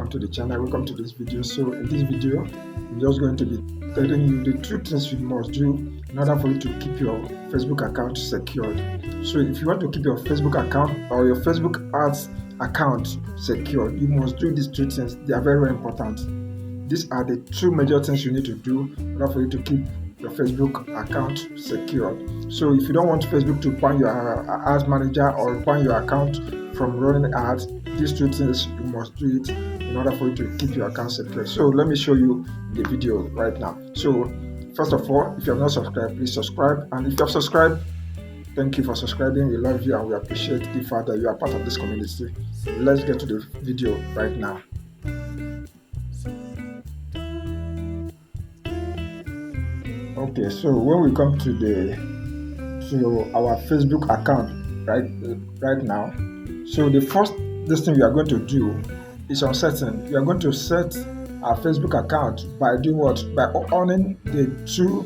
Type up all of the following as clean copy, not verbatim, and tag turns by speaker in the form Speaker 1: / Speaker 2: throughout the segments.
Speaker 1: welcome to the channel, welcome to this video. So in this video, I'm just going to be telling you the 2 things you must do in order for you to keep your Facebook account secured. So if you want to keep your Facebook account or your Facebook ads account secured, you must do these 2 things. They are very, very important. These are the 2 major things you need to do in order for you to keep your Facebook account secured. So if you don't want Facebook to ban your ads manager or ban your account from running ads, these 2 things you must do it in order for you to keep your account secure. So let me show you the video right now. So first of all, if you have not subscribed, please subscribe, and if you have subscribed, thank you for subscribing. We love you and we appreciate the fact that you are part of this community. Let's get to the video right now. Okay, so when we come to our Facebook account right now, so the first thing we are going to do is on setting. We are going to set our Facebook account by doing what? By owning the two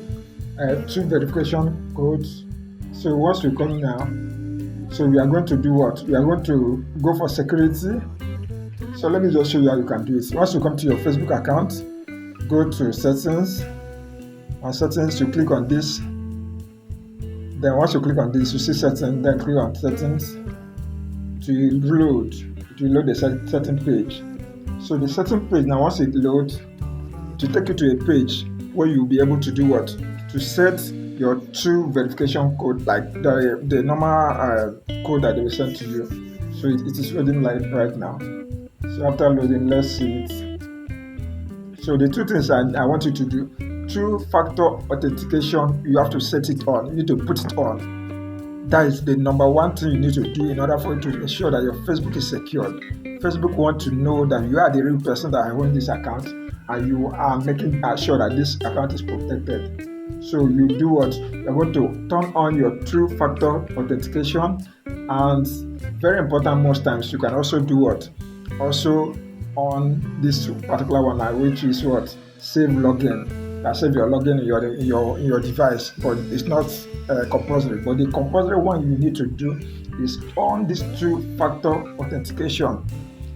Speaker 1: verification codes. So once we come now, so we are going to do what? We are going to go for security. So let me just show you how you can do it. Once you come to your Facebook account, go to settings. On settings, you click on this. Then once you click on this, you see settings. Then click on settings to load. It will load the setting page. So the setting page now, once it loads, it will take you to a page where you'll be able to do what? To set your 2 verification code, like the normal code that they will send to you. So it is loading right now. So after loading, let's see it. So the 2 things I want you to do: 2-factor authentication, you have to set it on. You need to put it on. That is the number 1 thing you need to do in order for you to ensure that your Facebook is secured. Facebook wants to know that you are the real person that owns this account, and you are making sure that this account is protected. So you do what? You're going to turn on your 2-factor authentication, and very important, most times you can also do what? Also on this particular one, which is what? Save login. Save your login in your device, but it's not compulsory. But the compulsory one you need to do is on this 2-factor authentication.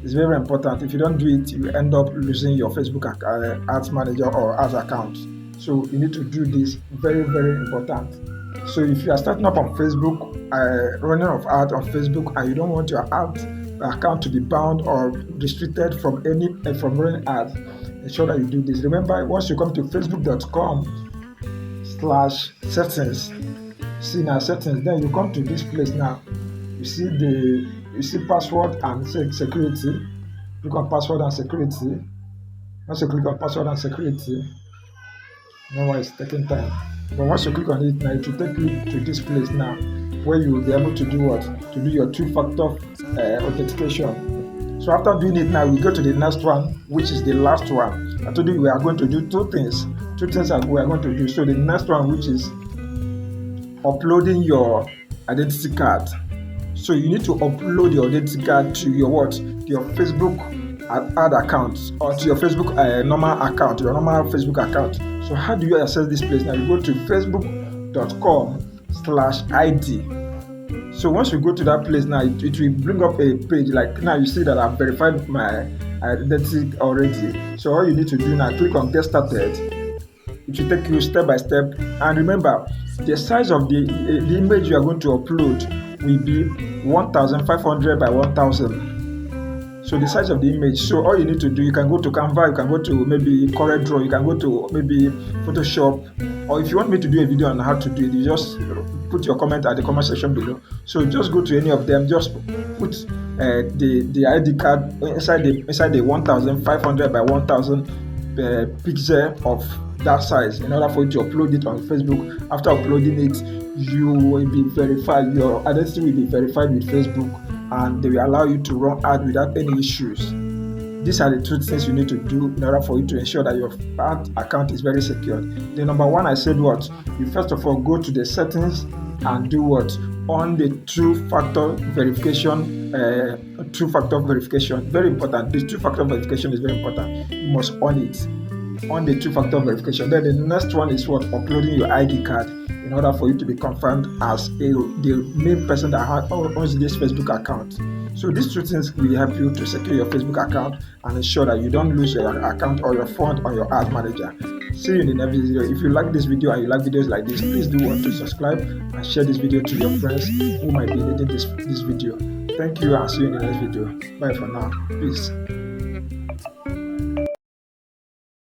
Speaker 1: It's very important. If you don't do it, you end up losing your Facebook ads manager or ads account. So you need to do this. Very, very important. So if you are starting up on Facebook, running of ads on Facebook, and you don't want your ads account to be bound or restricted from running ads, ensure that you do this. Remember, once you come to facebook.com/settings, see now settings, then you come to this place now. You see password and security. Click on password and security. Once you click on password and security, you know why it's taking time. But once you click on it now, it will take you to this place now, where you will be able to do what? To do your 2-factor authentication. So after doing it now, we go to the next one, which is the last one. I told you we are going to do 2 things. 2 things that we are going to do. So the next one, which is uploading your identity card. So you need to upload your identity card to your what? Your Facebook ad account, or to your Facebook normal account, your normal Facebook account. So how do you access this place? Now you go to facebook.com/ID. So once you go to that place now, it will bring up a page like now. You see that I've verified my identity already. So all you need to do now, click on get started. It will take you step by step. And remember, the size of the image you are going to upload will be 1500 by 1000. So the size of the image. So all you need to do, you can go to Canva, you can go to maybe CorelDRAW, you can go to maybe Photoshop, or if you want me to do a video on how to do it, you just put your comment at the comment section below. So just go to any of them, just put the ID card inside the 1500 by 1000 pixel of that size in order for you to upload it on Facebook. After uploading it, you will be verified. Your identity will be verified with Facebook, and they will allow you to run ads without any issues. These are the 2 things you need to do in order for you to ensure that your ad account is very secure. The number 1, I said what? You first of all go to the settings and do what? On the 2-factor verification. 2-factor verification, very important. This 2-factor verification is very important. You must on it. On the 2-factor verification. Then the next one is what? Uploading your ID card in order for you to be confirmed as the main person that owns this Facebook account. So these two things will help you to secure your Facebook account and ensure that you don't lose your account or your fund on your ads manager. See you in the next video. If you like this video and you like videos like this, please do want to subscribe and share this video to your friends who might be needing this video. Thank you and see you in the next video. Bye for now. Peace.